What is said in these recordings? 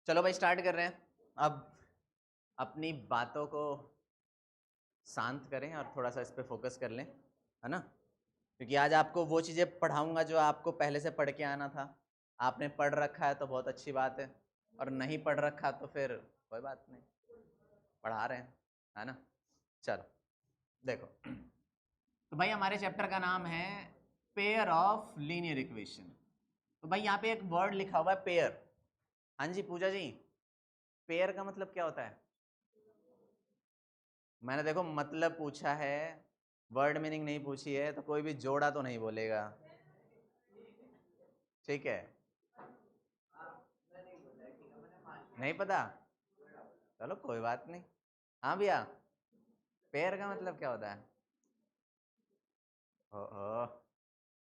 चलो भाई स्टार्ट कर रहे हैं। अब अपनी बातों को शांत करें और थोड़ा सा इस पे फोकस कर लें, है ना। क्योंकि आज आपको वो चीज़ें पढ़ाऊंगा जो आपको पहले से पढ़ के आना था। आपने पढ़ रखा है तो बहुत अच्छी बात है, और नहीं पढ़ रखा तो फिर कोई बात नहीं, पढ़ा रहे हैं, है ना। चलो देखो, तो भाई हमारे चैप्टर का नाम है पेयर ऑफ लीनियर इक्वेशन। तो भाई यहाँ पे एक वर्ड लिखा हुआ है पेयर। हाँ जी पूजा जी, पेयर का मतलब क्या होता है? मैंने देखो मतलब पूछा है, वर्ड मीनिंग नहीं पूछी है, तो कोई भी जोड़ा तो नहीं बोलेगा, ठीक है। नहीं पता, चलो कोई बात नहीं। हाँ भैया, पेयर का मतलब क्या होता है? ओ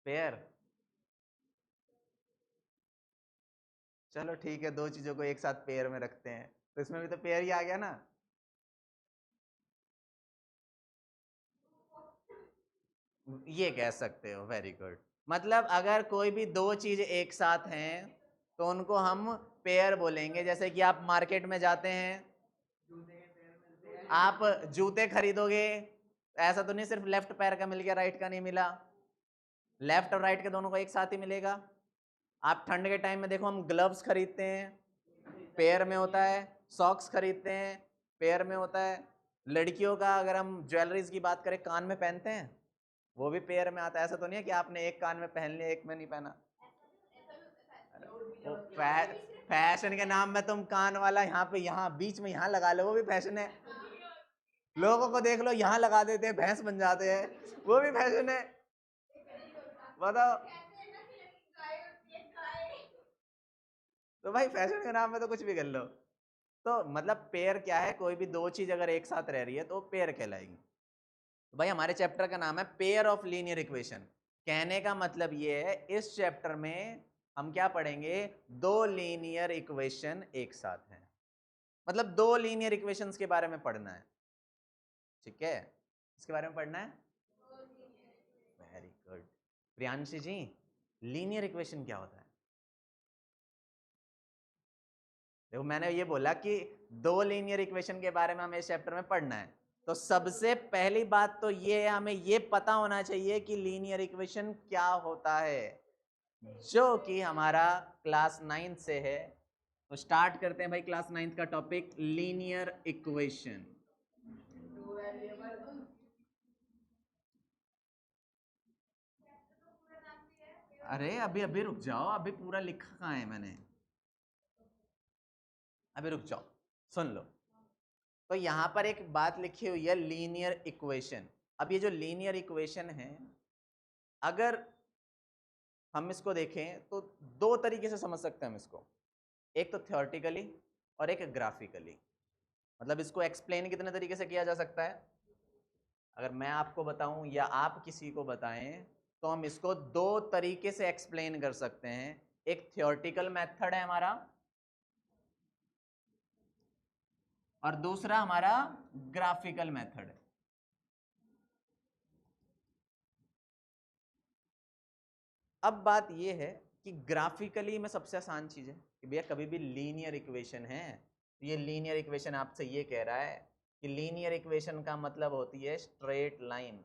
पेयर, चलो ठीक है, दो चीजों को एक साथ पेयर में रखते हैं, तो इसमें भी तो पेयर ही आ गया ना। ये कह सकते हो, वेरी गुड। मतलब अगर कोई भी दो चीज एक साथ हैं तो उनको हम पेयर बोलेंगे। जैसे कि आप मार्केट में जाते हैं, आप जूते खरीदोगे, ऐसा तो नहीं सिर्फ लेफ्ट पैर का मिल गया राइट का नहीं मिला, लेफ्ट और राइट के दोनों को एक साथ ही मिलेगा। आप ठंड के टाइम में देखो, हम ग्लव्स खरीदते हैं, पेयर में होता है। सॉक्स खरीदते हैं, पेयर में होता है। लड़कियों का अगर हम ज्वेलरीज की बात करें, कान में पहनते हैं, वो भी पेयर में आता है। ऐसा तो नहीं है कि आपने एक कान में पहन लिया एक में नहीं पहना। वो फैशन के नाम में तुम कान वाला यहाँ पे, यहाँ बीच में यहाँ लगा लो, वो भी फैशन है। लोगों को देख लो, यहाँ लगा देते हैं, भैंस बन जाते हैं, वो भी फैशन है। बताओ, तो भाई फैशन के नाम में तो कुछ भी कर लो। तो मतलब पेयर क्या है? कोई भी दो चीज अगर एक साथ रह रही है तो पेयर कहलाएगी। तो भाई हमारे चैप्टर का नाम है पेयर ऑफ लीनियर इक्वेशन। कहने का मतलब ये है, इस चैप्टर में हम क्या पढ़ेंगे? दो लीनियर इक्वेशन एक साथ हैं, मतलब दो लीनियर इक्वेशंस के बारे में पढ़ना है, ठीक है। इसके बारे में पढ़ना है, वेरी गुड। प्रियांशी जी, लीनियर इक्वेशन क्या होता है? देखो मैंने ये बोला कि दो लीनियर इक्वेशन के बारे में हमें इस चैप्टर में पढ़ना है, तो सबसे पहली बात तो ये है, हमें ये पता होना चाहिए कि लीनियर इक्वेशन क्या होता है, जो कि हमारा क्लास 9 से है। तो स्टार्ट करते हैं भाई क्लास 9 का टॉपिक, लीनियर इक्वेशन। अरे अभी अभी रुक जाओ, अभी पूरा लिखा कहाँ है मैंने, अभी रुक जाओ, सुन लो। तो यहां पर एक बात लिखी हुई है, लीनियर इक्वेशन। अब ये जो लीनियर इक्वेशन है, अगर हम इसको देखें तो दो तरीके से समझ सकते हैं हम इसको। एक तो थ्योरेटिकली और एक ग्राफिकली। मतलब इसको एक्सप्लेन कितने तरीके से किया जा सकता है? अगर मैं आपको बताऊं या आप किसी को बताएं, तो हम इसको दो तरीके से एक्सप्लेन कर सकते हैं। एक थ्योरेटिकल मेथड है हमारा, और दूसरा हमारा ग्राफिकल मेथड है। अब बात यह है कि ग्राफिकली में सबसे आसान चीज है कि भैया कभी भी लीनियर इक्वेशन है, तो ये लीनियर इक्वेशन आपसे ये कह रहा है कि लीनियर इक्वेशन का मतलब होती है स्ट्रेट लाइन।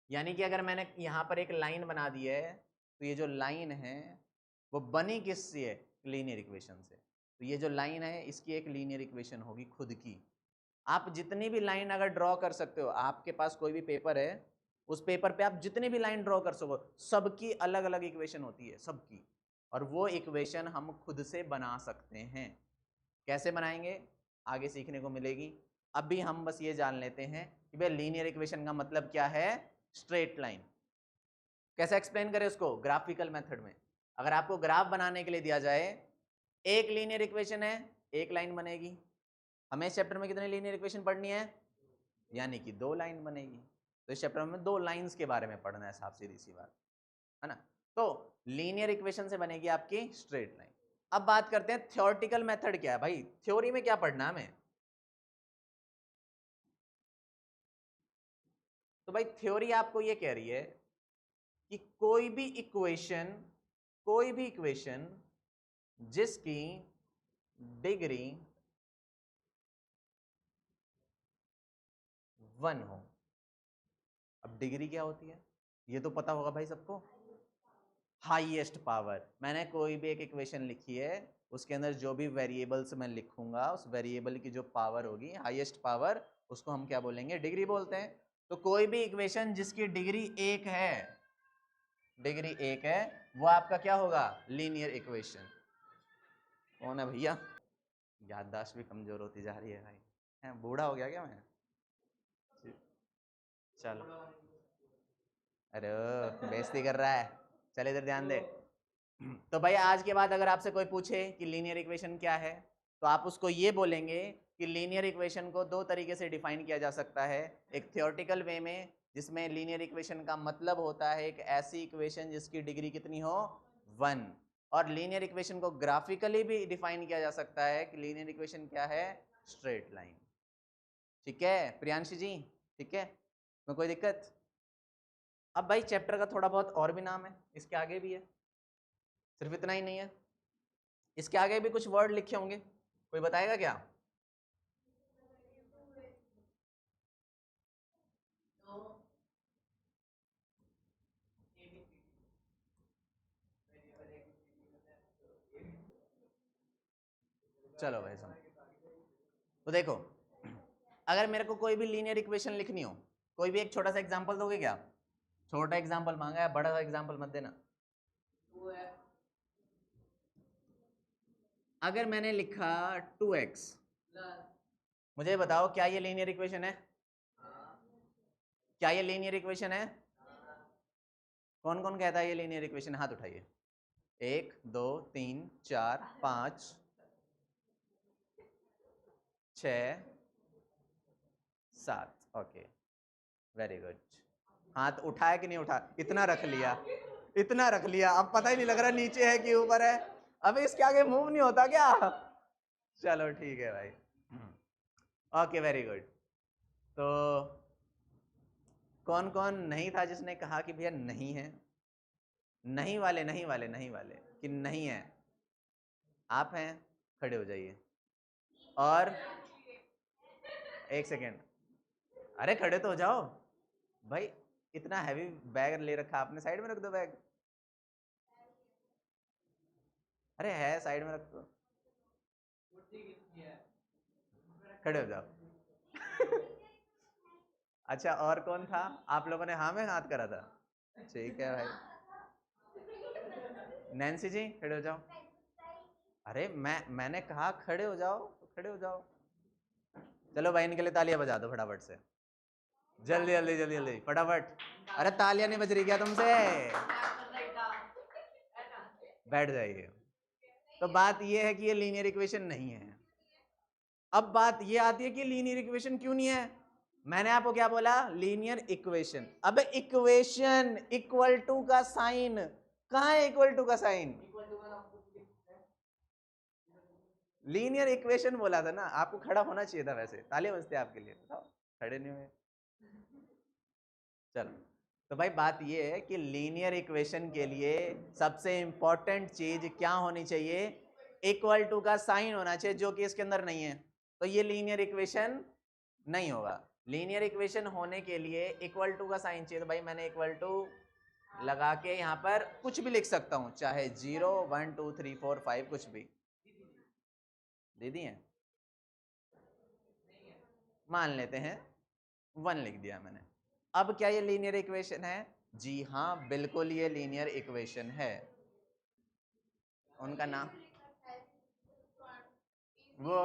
यानी कि अगर मैंने यहां पर एक लाइन बना दी है, तो ये जो लाइन है वो बनी किससे है? लीनियर इक्वेशन से। तो ये जो लाइन है इसकी एक लीनियर इक्वेशन होगी खुद की। आप जितनी भी लाइन अगर ड्रॉ कर सकते हो, आपके पास कोई भी पेपर है, उस पेपर पे आप जितनी भी लाइन ड्रॉ कर सको, सबकी अलग अलग इक्वेशन होती है, सबकी। और वो इक्वेशन हम खुद से बना सकते हैं। कैसे बनाएंगे आगे सीखने को मिलेगी। अभी हम बस ये जान लेते हैं कि भाई लीनियर इक्वेशन का मतलब क्या है, स्ट्रेट लाइन। कैसे एक्सप्लेन करें उसको? ग्राफिकल मेथड में। अगर आपको ग्राफ बनाने के लिए दिया जाए, एक लीनियर इक्वेशन है, एक लाइन बनेगी। हमें इस चैप्टर में कितनी लीनियर इक्वेशन पढ़नी है? यानी कि दो लाइन बनेगी। तो इस चैप्टर में दो लाइंस के बारे में पढ़ना है, साफ सीधी सी बात है ना। तो लीनियर इक्वेशन से बनेगी आपकी स्ट्रेट लाइन। अब बात करते हैं थ्योरेटिकल मेथड क्या है। भाई थ्योरी में क्या पढ़ना है हमें? तो भाई थ्योरी आपको ये कह रही है कि कोई भी इक्वेशन जिसकी डिग्री 1 हो। अब डिग्री क्या होती है ये तो पता होगा भाई सबको, हाईएस्ट पावर। मैंने कोई भी एक इक्वेशन लिखी है, उसके अंदर जो भी वेरिएबल्स मैं लिखूंगा उस वेरिएबल की जो पावर होगी, हाईएस्ट पावर, उसको हम क्या बोलेंगे, डिग्री बोलते हैं। तो कोई भी इक्वेशन जिसकी डिग्री 1 है, वो आपका क्या होगा, लीनियर इक्वेशन। कौन है भैया, याददाश्त भी कमजोर होती जा रही है भाई, है बूढ़ा हो गया क्या मैं? चलो, अरे बेइज्जती कर रहा है, चल इधर ध्यान दे। तो भाई आज के बाद अगर आपसे कोई पूछे कि लीनियर इक्वेशन क्या है, तो आप उसको ये बोलेंगे कि लीनियर इक्वेशन को दो तरीके से डिफाइन किया जा सकता है। एक थ्योरेटिकल वे में, जिसमें लीनियर इक्वेशन का मतलब होता है एक ऐसी इक्वेशन जिसकी डिग्री कितनी हो, 1। और लीनियर इक्वेशन को ग्राफिकली भी डिफाइन किया जा सकता है कि लीनियर इक्वेशन क्या है, स्ट्रेट लाइन। ठीक है प्रियांशी जी, ठीक है, में कोई दिक्कत? अब भाई चैप्टर का थोड़ा बहुत और भी नाम है, इसके आगे भी है, सिर्फ इतना ही नहीं है, इसके आगे भी कुछ वर्ड लिखे होंगे, कोई बताएगा क्या? चलो भाई समझ। तो देखो, अगर मेरे को कोई भी लीनियर इक्वेशन लिखनी हो, कोई भी एक छोटा सा एग्जांपल दोगे क्या? छोटा एग्जांपल मांगा है, बड़ा एग्जांपल मत देना। अगर मैंने लिखा 2x, मुझे बताओ क्या ये लीनियर इक्वेशन है? क्या ये लीनियर इक्वेशन है? कौन कौन कहता है ये लीनियर इक्वेशन, हाथ उठाइए। 1 2 3 4 5 6 7, ओके वेरी गुड। हाथ उठाया कि नहीं उठा, इतना रख लिया, इतना रख लिया, अब पता ही नहीं लग रहा नीचे है कि ऊपर है। अब इसके आगे मूव नहीं होता क्या? चलो ठीक है भाई, ओके वेरी गुड। तो कौन कौन नहीं था जिसने कहा कि भैया नहीं है? नहीं वाले, नहीं वाले, नहीं वाले कि नहीं है, आप हैं, खड़े हो जाइए। और एक सेकेंड, अरे खड़े तो हो जाओ भाई, इतना हैवी बैग ले रखा आपने, साइड में रख दो बैग। अरे है साइड में रख दो, खड़े हो जाओ। अच्छा और कौन था, आप लोगों ने हाँ में हाथ करा था, ठीक है भाई। नैन्सी जी खड़े हो जाओ। अरे मैंने कहा खड़े हो जाओ तो खड़े हो जाओ। चलो भाई इनके लिए तालियां बजा दो फटाफट से, जल्दी जल्दी जल्दी जल्दी फटाफट। अरे तालियां नहीं बज रही क्या तुमसे, बैठ जाइए। तो बात ये है कि ये लीनियर इक्वेशन नहीं है। अब बात ये आती है कि लीनियर इक्वेशन क्यों नहीं है। मैंने आपको क्या बोला, लीनियर इक्वेशन। अब इक्वेशन इक्वल टू का साइन कहाँ है, इक्वल टू का साइन, लीनियर इक्वेशन बोला था ना, आपको खड़ा होना चाहिए था, वैसे तालियां बजते आपके लिए, बताओ खड़े नहीं हुए। चलो, तो भाई बात ये है कि लीनियर इक्वेशन के लिए सबसे इंपॉर्टेंट चीज क्या होनी चाहिए, इक्वल टू का साइन होना चाहिए, जो कि इसके अंदर नहीं है। तो ये लीनियर इक्वेशन नहीं होगा। लीनियर इक्वेशन होने के लिए इक्वल टू का साइन चाहिए। तो भाई मैंने इक्वल टू लगा के यहाँ पर कुछ भी लिख सकता हूँ, चाहे 0 1 2 3 4 5 कुछ भी दे दिए, मान लेते हैं 1 लिख दिया मैंने। अब क्या ये लीनियर इक्वेशन है? जी हाँ बिल्कुल ये लीनियर इक्वेशन है। उनका नाम वो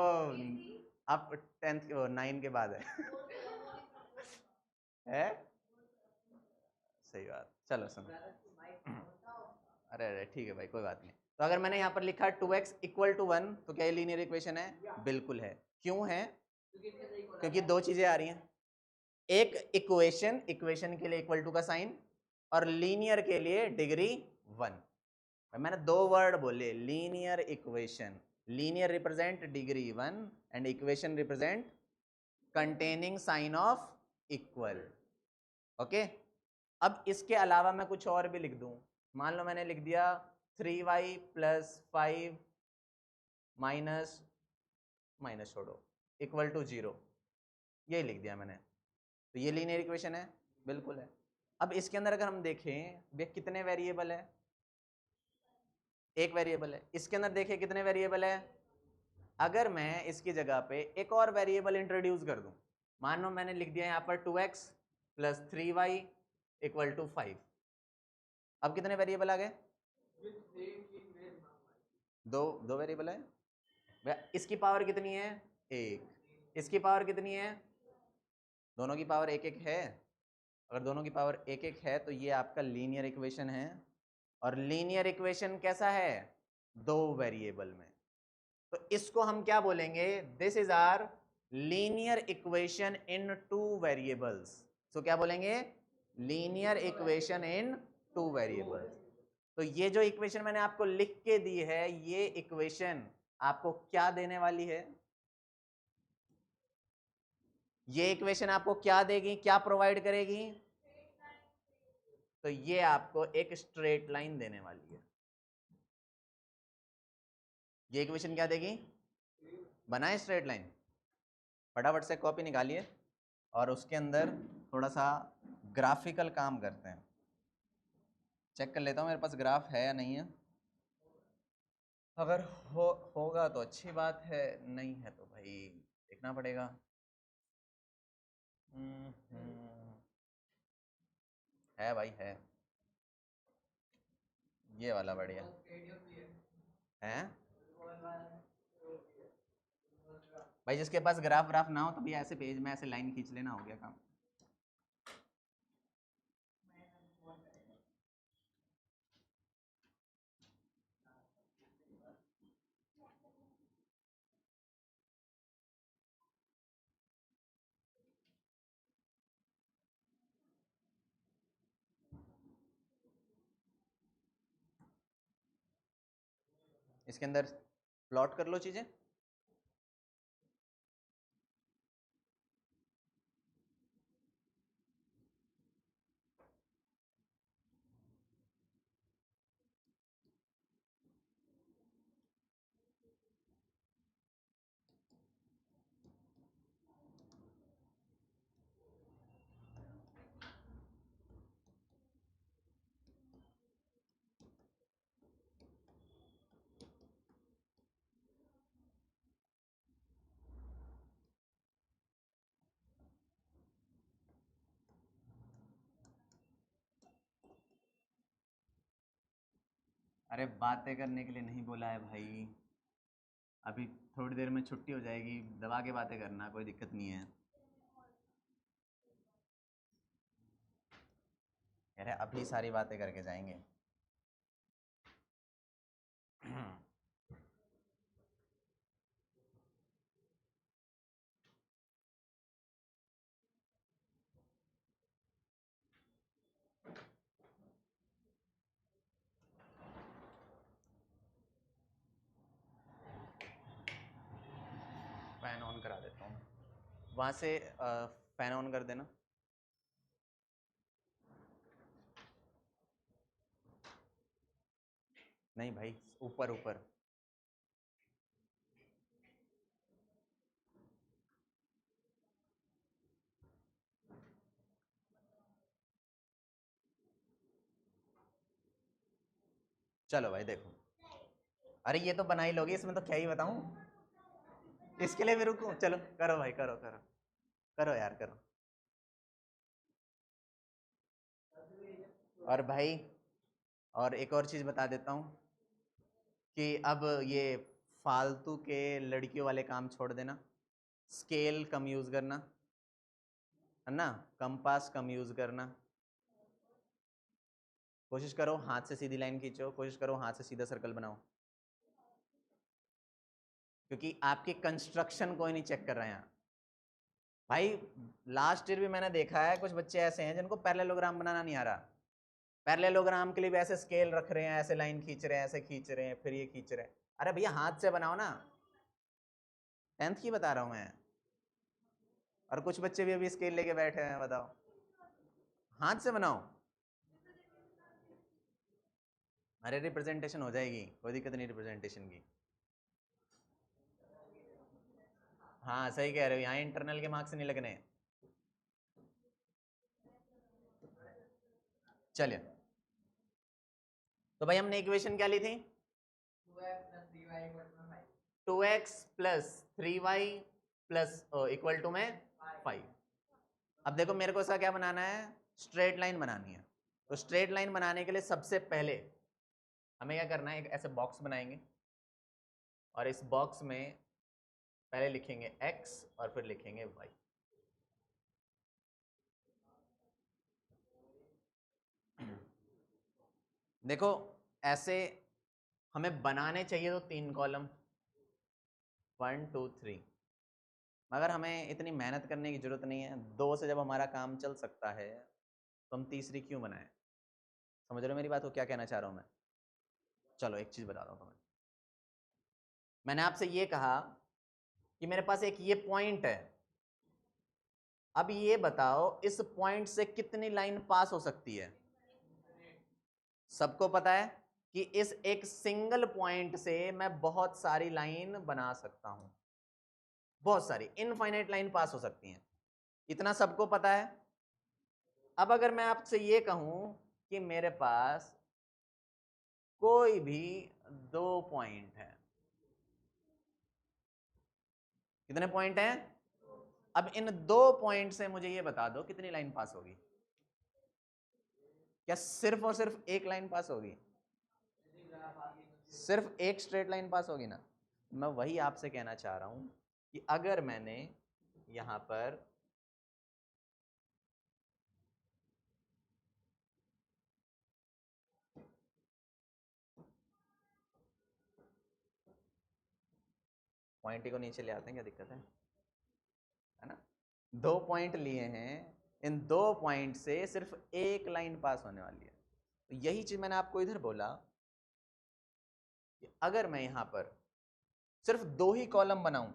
अब 10th वो 9 के बाद है। है सही बात, चलो सुनो। अरे अरे ठीक है भाई कोई बात नहीं। तो अगर मैंने यहाँ पर लिखा 2x इक्वल टू 1, तो क्या ये लीनियर इक्वेशन है? बिल्कुल है। क्यों है? क्योंकि दो चीजें आ रही हैं, एक इक्वेशन के लिए इक्वल टू का साइन, और लीनियर के लिए डिग्री 1। मैंने दो वर्ड बोले, linear equation, linear represent degree 1 and equation represent containing sign of equal. Okay, अब इसके अलावा मैं कुछ और भी लिख दूं, मान लो मैंने लिख दिया 3y + 5 माइनस माइनस छोड़ो इक्वल टू 0, यही लिख दिया मैंने, तो ये लीनियर इक्वेशन है, बिल्कुल है। अब इसके अंदर अगर हम देखें भैया कितने वेरिएबल है, एक वेरिएबल है। इसके अंदर देखिए कितने वेरिएबल है, अगर मैं इसकी जगह पे एक और वेरिएबल इंट्रोड्यूस कर दूं, मान लो मैंने लिख दिया यहाँ पर 2x + 3y = 5, अब कितने वेरिएबल आ गए, दो वेरिएबल है। इसकी पावर कितनी है, एक, इसकी पावर कितनी है, दोनों की पावर एक एक है। अगर दोनों की पावर एक एक है तो ये आपका लीनियर इक्वेशन है, और लीनियर इक्वेशन कैसा है, दो वेरिएबल में। तो इसको हम क्या बोलेंगे, this is our linear equation in two variables. तो क्या बोलेंगे, linear equation in two variables. तो ये जो इक्वेशन मैंने आपको लिख के दी है, ये इक्वेशन आपको क्या देने वाली है, ये इक्वेशन आपको क्या देगी, क्या प्रोवाइड करेगी, तो ये आपको एक स्ट्रेट लाइन देने वाली है। ये इक्वेशन क्या देगी, बनाए स्ट्रेट लाइन, फटाफट से कॉपी निकालिए और उसके अंदर थोड़ा सा ग्राफिकल काम करते हैं। चेक कर लेता हूँ मेरे पास ग्राफ है या नहीं है, अगर होगा तो अच्छी बात है, नहीं है तो भाई देखना पड़ेगा। है भाई है, ये वाला बढ़िया है भाई। जिसके पास ग्राफ व्राफ ना हो तो भी ऐसे पेज में ऐसे लाइन खींच लेना, हो गया काम। इसके अंदर प्लॉट कर लो चीजें। अरे बातें करने के लिए नहीं बोला है भाई, अभी थोड़ी देर में छुट्टी हो जाएगी, दबा के बातें करना, कोई दिक्कत नहीं है। अरे अभी सारी बातें करके जाएंगे। फैन ऑन करा देता हूँ, वहाँ से फैन ऑन कर देना। नहीं भाई, ऊपर ऊपर। चलो भाई देखो, अरे ये तो बना ही लोगे, इसमें तो क्या ही बताऊं, इसके लिए भी रुकूं, चलो करो भाई, करो करो करो यार करो। और भाई और एक और चीज़ बता देता हूँ कि अब ये फालतू के लड़कियों वाले काम छोड़ देना, स्केल कम यूज़ करना, है ना, कंपास कम यूज़ करना, कोशिश करो हाथ से सीधी लाइन खींचो, कोशिश करो हाथ से सीधा सर्कल बनाओ, क्योंकि आपकी कंस्ट्रक्शन कोई नहीं चेक कर रहे हैं भाई। लास्ट ईयर भी मैंने देखा है कुछ बच्चे ऐसे हैं जिनको पैरेललोग्राम बनाना नहीं आ रहा, पैरेललोग्राम के लिए भी ऐसे स्केल रख रहे हैं, ऐसे लाइन खींच रहे हैं, ऐसे खींच रहे हैं, फिर ये खींच रहे हैं। अरे भैया हाथ से बनाओ ना, 10th की बता रहा हूँ मैं। और कुछ बच्चे भी अभी स्केल लेके बैठे हैं, बताओ, हाथ से बनाओ। अरे रिप्रेजेंटेशन हो जाएगी, कोई दिक्कत नहीं रिप्रेजेंटेशन की। हाँ सही कह रहे हो, यहाँ इंटरनल के मार्क्स नहीं लगने। चलिए, तो भाई हमने इक्वेशन क्या ली थी? 2x plus 3y plus equal to में 5। अब देखो मेरे को इसका क्या बनाना है, स्ट्रेट लाइन बनानी है। तो स्ट्रेट लाइन बनाने के लिए सबसे पहले हमें क्या करना है, एक ऐसे बॉक्स बनाएंगे और इस बॉक्स में पहले लिखेंगे x और फिर लिखेंगे y। देखो ऐसे हमें बनाने चाहिए तो 3 कॉलम, 1 2 3, मगर हमें इतनी मेहनत करने की जरूरत नहीं है। 2 से जब हमारा काम चल सकता है तो हम तीसरी क्यों बनाएं? समझ रहे हो मेरी बात को, क्या कहना चाह रहा हूं मैं? चलो एक चीज बता दो तुम्हें। मैंने आपसे ये कहा कि मेरे पास एक ये पॉइंट है, अब ये बताओ इस पॉइंट से कितनी लाइन पास हो सकती है? सबको पता है कि इस एक सिंगल पॉइंट से मैं बहुत सारी लाइन बना सकता हूं, बहुत सारी इनफाइनाइट लाइन पास हो सकती हैं, इतना सबको पता है। अब अगर मैं आपसे ये कहूं कि मेरे पास कोई भी 2 पॉइंट है, कितने पॉइंट हैं? अब इन 2 पॉइंट से मुझे ये बता दो कितनी लाइन पास होगी? क्या सिर्फ और सिर्फ एक लाइन पास होगी? सिर्फ एक स्ट्रेट लाइन पास होगी ना। मैं वही आपसे कहना चाह रहा हूं कि अगर मैंने यहां पर पॉइंट को नीचे ले आते हैं, क्या दिक्कत है ना? 2 पॉइंट लिए हैं, इन 2 पॉइंट से सिर्फ एक लाइन पास होने वाली है। तो यही चीज मैंने आपको इधर बोला कि अगर मैं यहां पर सिर्फ 2 ही कॉलम बनाऊं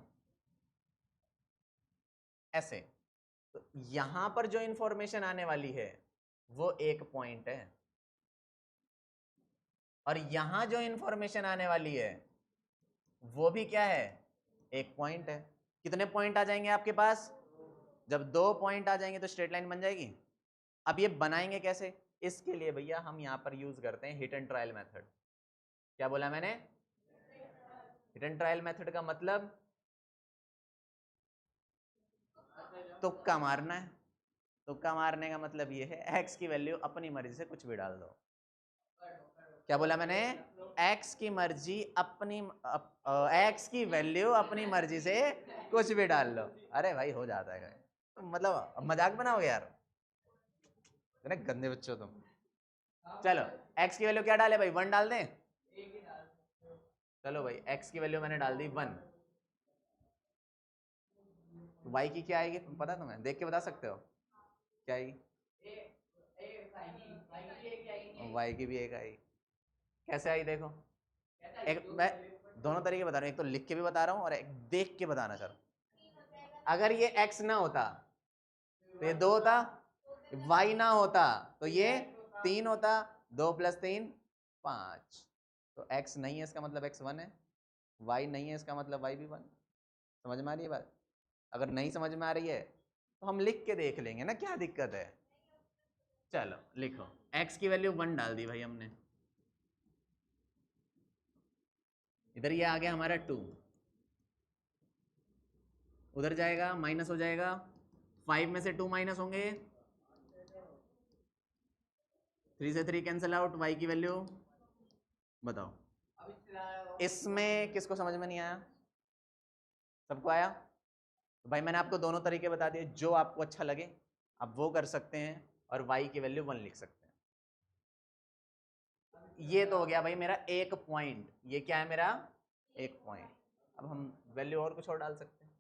ऐसे, तो यहां पर जो इंफॉर्मेशन आने वाली है वो एक पॉइंट है, और यहां जो इंफॉर्मेशन आने वाली है वो भी क्या है, एक पॉइंट है। कितने पॉइंट आ जाएंगे आपके पास? जब 2 पॉइंट आ जाएंगे तो स्ट्रेट लाइन बन जाएगी। अब ये बनाएंगे कैसे? इसके लिए भैया हम यहां पर यूज करते हैं हिट एंड ट्रायल मेथड। क्या बोला मैंने? हिट एंड ट्रायल मेथड का मतलब तुक्का मारना है। तुक्का मारने का मतलब ये है x की वैल्यू अपनी मर्जी से कुछ भी डाल दो। क्या बोला मैंने? x की मर्जी अपनी x की वैल्यू अपनी मर्जी से कुछ भी डाल लो। अरे भाई हो जाता है, मतलब मजाक बनाओगे यार, इतने गंदे बच्चे हो तुम। चलो x की वैल्यू क्या डाले भाई, 1 डाल दें? चलो भाई x की वैल्यू मैंने डाल दी 1, तो y की क्या आएगी पता है तुम्हें? देख के बता सकते हो क्या आएगी? y की भी एक आएगी। कैसे आई देखो, एक मैं दोनों तरीके बता रहा हूँ, एक तो लिख के भी बता रहा हूँ और एक देख के बताना चाह रहा हूँ। अगर ये x ना होता तो ये 2 होता, y ना होता तो ये 3 होता, 2 + 3 5। तो x नहीं है इसका मतलब x 1 है, y नहीं है इसका मतलब y भी 1। समझ में आ रही है बात? अगर नहीं समझ में आ रही है तो हम लिख के देख लेंगे ना, क्या दिक्कत है? चलो लिखो, x की वैल्यू 1 डाल दी भाई हमने, इधर ये आ गया हमारा 2, उधर जाएगा माइनस हो जाएगा, 5 में से 2 माइनस होंगे, 3 से 3 कैंसिल आउट, y की वैल्यू बताओ। इसमें किसको समझ में नहीं आया? सबको आया? तो भाई मैंने आपको दोनों तरीके बता दिए, जो आपको अच्छा लगे आप वो कर सकते हैं, और y की वैल्यू 1 लिख सकते हैं। ये तो हो गया भाई मेरा एक पॉइंट, ये क्या है मेरा एक पॉइंट। अब हम वैल्यू और कुछ और डाल सकते हैं।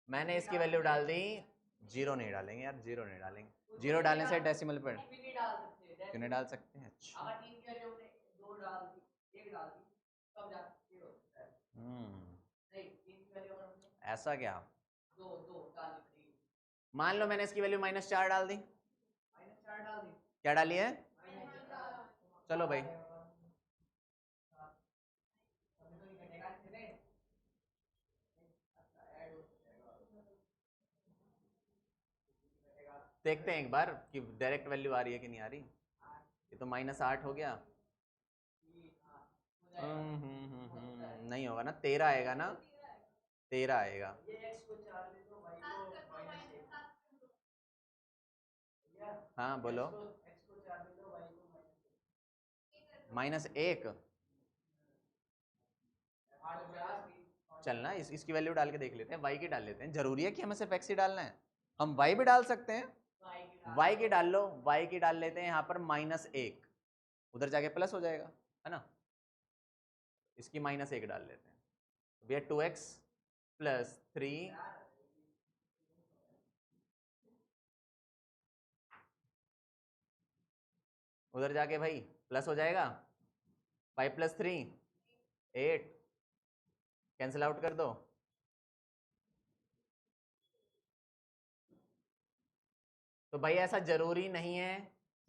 मैंने इसकी वैल्यू डाल दी, 0 नहीं डालेंगे यार, 0 नहीं डालेंगे, 0 डालने से डेसिमल पर क्यों नहीं डाल सकते हैं? अच्छा ऐसा क्या? मान लो मैंने इसकी वैल्यू -4 डाल दी, क्या डाली है? चलो भाई देखते हैं एक बार कि डायरेक्ट वैल्यू आ रही है कि नहीं आ रही। ये तो -8 हो गया। नहीं होगा ना, 13 आएगा ना, 13 आएगा। हाँ बोलो। -1 चलना, इसकी वैल्यू डाल के देख लेते हैं, y की डाल लेते हैं। जरूरी है कि हमें सिर्फ x ही डालना है? हम y भी डाल सकते हैं, y की डाल लो, y की डाल लेते हैं यहाँ पर -1, उधर जाके प्लस हो जाएगा, है ना। इसकी -1 डाल लेते हैं, भैया 2x + 3 उधर जाके भाई प्लस हो जाएगा, 5 + 3 8, कैंसिल आउट कर दो। तो भाई ऐसा जरूरी नहीं है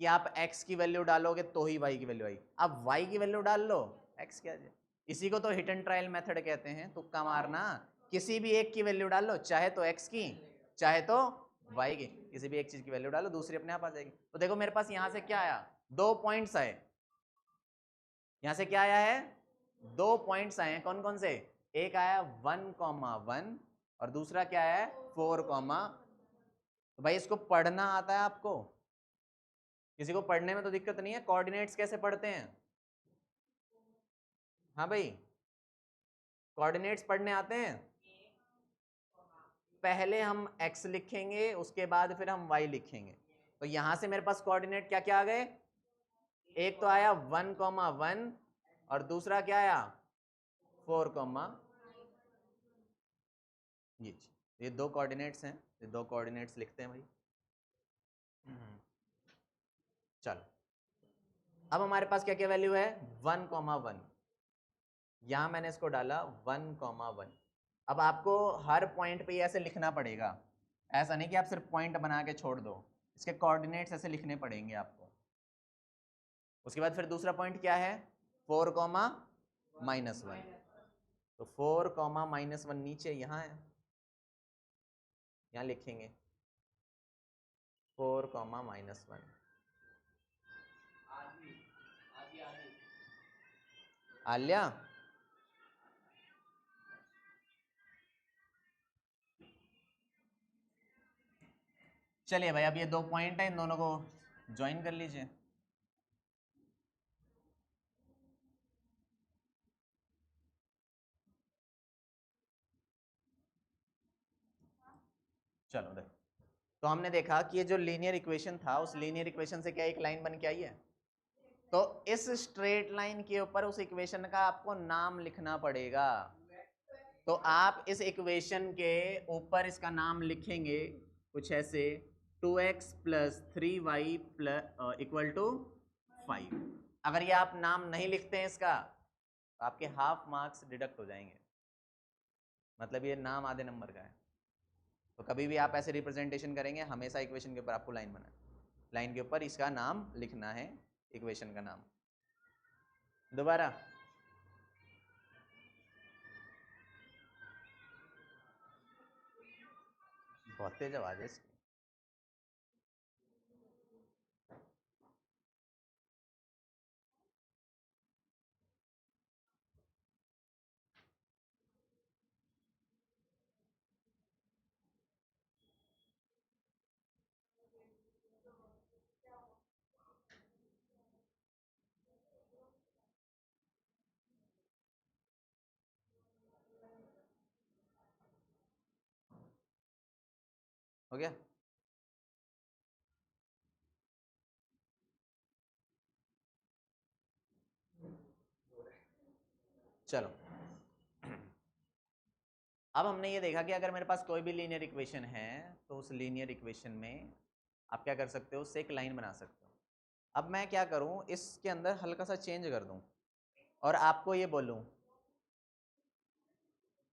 कि आप x की वैल्यू डालोगे तो ही y की वैल्यू आई, आप y की वैल्यू डाल लो, x क्या है। इसी को तो हिट एंड ट्रायल मेथड कहते हैं, तुक्का मारना। किसी भी एक की वैल्यू डाल लो, चाहे तो x की चाहे तो y की, किसी भी एक चीज की वैल्यू डालो, दूसरी अपने आप आ जाएगी। तो देखो मेरे पास यहां से क्या आया, 2 पॉइंट्स आए, यहां से क्या आया है, 2 पॉइंट्स आए हैं। कौन कौन से, एक आया 1,1 और दूसरा क्या है 4, तो भाई इसको पढ़ना आता है आपको? किसी को पढ़ने में तो दिक्कत नहीं है, कोऑर्डिनेट्स कैसे पढ़ते हैं? हाँ भाई, कोऑर्डिनेट्स पढ़ने आते हैं? पहले हम x लिखेंगे, उसके बाद फिर हम y लिखेंगे। तो यहां से मेरे पास कोऑर्डिनेट क्या क्या आ गए, एक तो आया 1,1 और दूसरा क्या आया 4, ये 2 कोऑर्डिनेट्स हैं, ये 2 कोऑर्डिनेट्स लिखते हैं भाई। चलो अब हमारे पास क्या क्या वैल्यू है, 1,1, यहां मैंने इसको डाला 1,1। अब आपको हर पॉइंट पे ऐसे लिखना पड़ेगा, ऐसा नहीं कि आप सिर्फ पॉइंट बना के छोड़ दो, इसके कोऑर्डिनेट्स ऐसे लिखने पड़ेंगे आपको। उसके बाद फिर दूसरा पॉइंट क्या है 4, -1, तो 4, -1 नीचे यहाँ है, यहाँ लिखेंगे 4, -1। आलिया चलिए भाई, अब ये 2 पॉइंट है, इन दोनों को ज्वाइन कर लीजिए। चलो देखो, तो हमने देखा कि ये जो लीनियर इक्वेशन था, उस लीनियर इक्वेशन से क्या एक लाइन बन के आई है। तो इस स्ट्रेट लाइन के ऊपर उस इक्वेशन का आपको नाम लिखना पड़ेगा। तो आप इस इक्वेशन के ऊपर इसका नाम लिखेंगे कुछ ऐसे, 2x + 3y = 5। अगर ये आप नाम नहीं लिखते हैं इसका, तो आपके हाफ मार्क्स डिडक्ट हो जाएंगे, मतलब ये नाम आधे नंबर का है। तो कभी भी आप ऐसे रिप्रेजेंटेशन करेंगे, हमेशा इक्वेशन के ऊपर आपको लाइन बनाना, लाइन के ऊपर इसका नाम लिखना है, इक्वेशन का नाम। दोबारा बहुत तेज आवाज है इसकी। हो गया? चलो अब हमने ये देखा कि अगर मेरे पास कोई भी लीनियर इक्वेशन है, तो उस लीनियर इक्वेशन में आप क्या कर सकते हो, उससे एक लाइन बना सकते हो। अब मैं क्या करूं, इसके अंदर हल्का सा चेंज कर दूं और आपको ये बोलूं,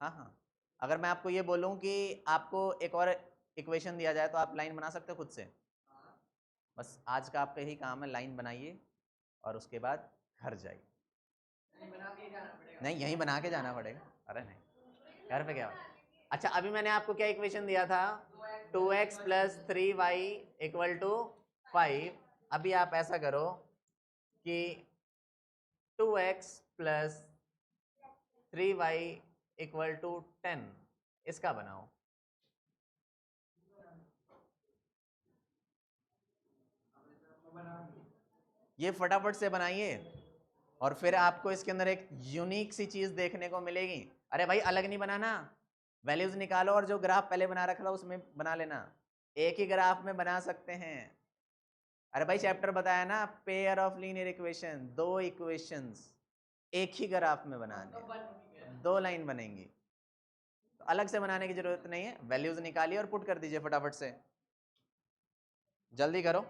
हाँ हाँ, अगर मैं आपको ये बोलूं कि आपको एक और इक्वेशन दिया जाए, तो आप लाइन बना सकते हो खुद से। बस आज का आपका यही काम है, लाइन बनाइए और उसके बाद घर जाइए। नहीं, यहीं बना के जाना पड़ेगा। अरे नहीं, घर पे क्या। अच्छा, अभी मैंने आपको क्या इक्वेशन दिया था, 2x plus 3y equal to 5। अभी आप ऐसा करो कि 2x plus 3y equal to 10 इसका बनाओ। ये फटाफट से बनाइए और फिर आपको इसके अंदर एक यूनिक सी चीज देखने को मिलेगी। अरे भाई अलग नहीं बनाना, वैल्यूज निकालो और जो ग्राफ पहले बना रखा था उसमें बना लेना, एक ही ग्राफ में बना सकते हैं। अरे भाई चैप्टर बताया ना, पेयर ऑफ लीनियर इक्वेशन, दो इक्वेशंस एक ही ग्राफ में बनाने, दो लाइन बनेंगी, तो अलग से बनाने की जरूरत नहीं है। वैल्यूज निकालिए और पुट कर दीजिए फटाफट से, जल्दी करो,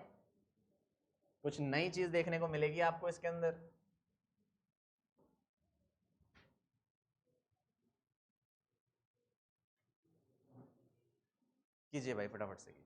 कुछ नई चीज देखने को मिलेगी आपको इसके अंदर। कीजिए भाई फटाफट से कीजिए।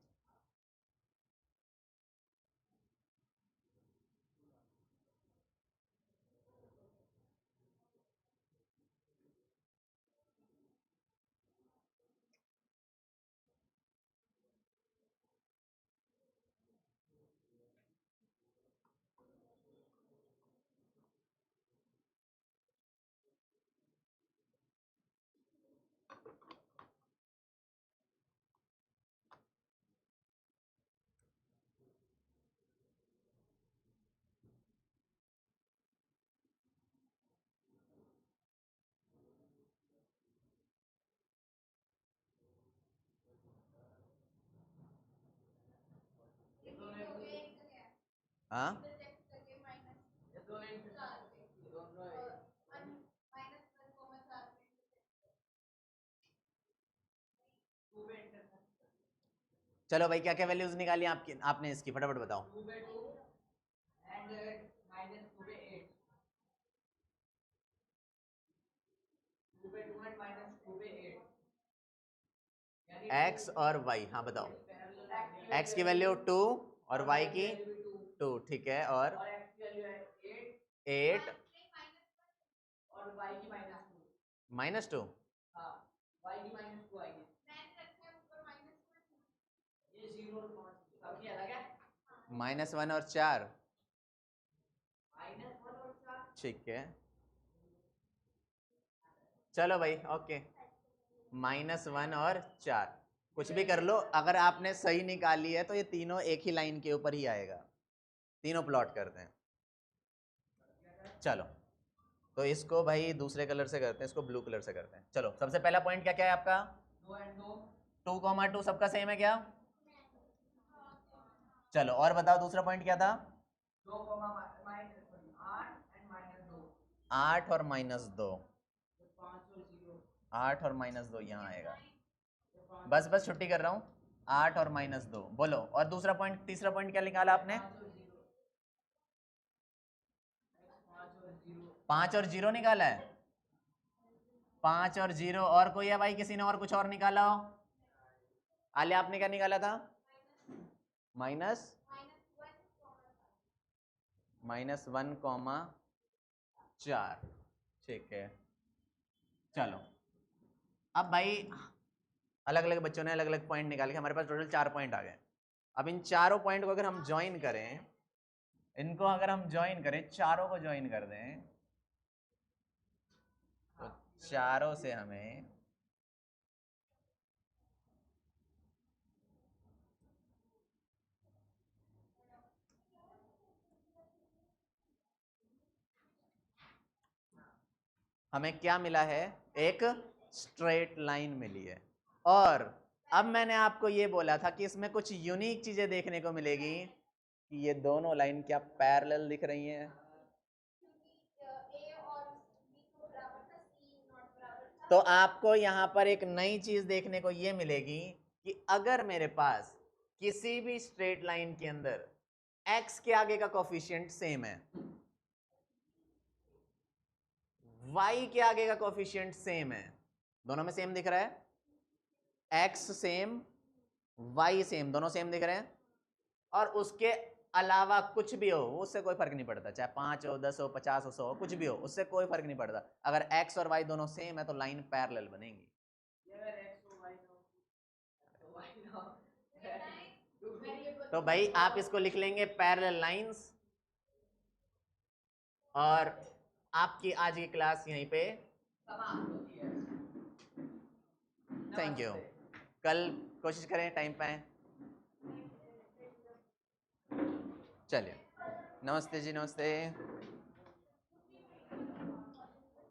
हाँ चलो भाई, क्या क्या वैल्यूज निकाली आपकी आपने इसकी, फटाफट बताओ। 2 x और y, हाँ बताओ। x की वैल्यू 2 और y की 2, ठीक है, और 8 -2, -1 और 4, ठीक है, चलो भाई ओके। -1 और 4 कुछ भी कर लो, अगर आपने सही निकाली है तो ये तीनों एक ही लाइन के ऊपर ही आएगा। तीनों प्लॉट करते हैं। चलो तो इसको भाई दूसरे कलर से करते हैं, इसको ब्लू कलर से करते हैं। चलो सबसे पहला पॉइंट क्या क्या है आपका? 2,2 सबका सेम है क्या? चलो और बताओ दूसरा पॉइंट क्या था? 8 और -2, 8 और -2 यहाँ आएगा। बस बस छुट्टी कर रहा हूँ। 8 और -2 बोलो। और दूसरा पॉइंट, तीसरा पॉइंट क्या निकाला आपने? 5 और 0 निकाला है। 5 और 0, और कोई है भाई? किसी ने और कुछ और निकाला हो? आलिया आपने क्या निकाला था? -1, -1,4, ठीक है। चलो अब भाई अलग अलग बच्चों ने अलग अलग पॉइंट निकाले, हमारे पास टोटल 4 पॉइंट आ गए। अब इन चारों पॉइंट को अगर हम ज्वाइन करें, इनको अगर हम ज्वाइन करें, चारों को ज्वाइन कर दें, तो चारों से हमें क्या मिला है? एक स्ट्रेट लाइन मिली है। और अब मैंने आपको ये बोला था कि इसमें कुछ यूनिक चीजें देखने को मिलेगी कि ये दोनों लाइन क्या पैरेलल दिख रही हैं। तो आपको यहाँ पर एक नई चीज देखने को ये मिलेगी कि अगर मेरे पास किसी भी स्ट्रेट लाइन के अंदर x के आगे का कोफिशिएंट सेम है, y के आगे का कोफिशिएंट सेम है, दोनों में सेम दिख रहा है, x सेम y सेम, दोनों सेम दिख रहे हैं, और उसके अलावा कुछ भी हो उससे कोई फर्क नहीं पड़ता, चाहे 5 हो, 10 हो, 50 हो, 100 हो, कुछ भी हो उससे कोई फर्क नहीं पड़ता। अगर x और y दोनों सेम है तो लाइन पैरेलल बनेगी। तो भाई आप इसको लिख लेंगे पैरेलल लाइंस, और आपकी आज की क्लास यहीं पे समाप्त होती है। Thank you. कल कोशिश करें टाइम पे आए। चलिए, नमस्ते जी, नमस्ते।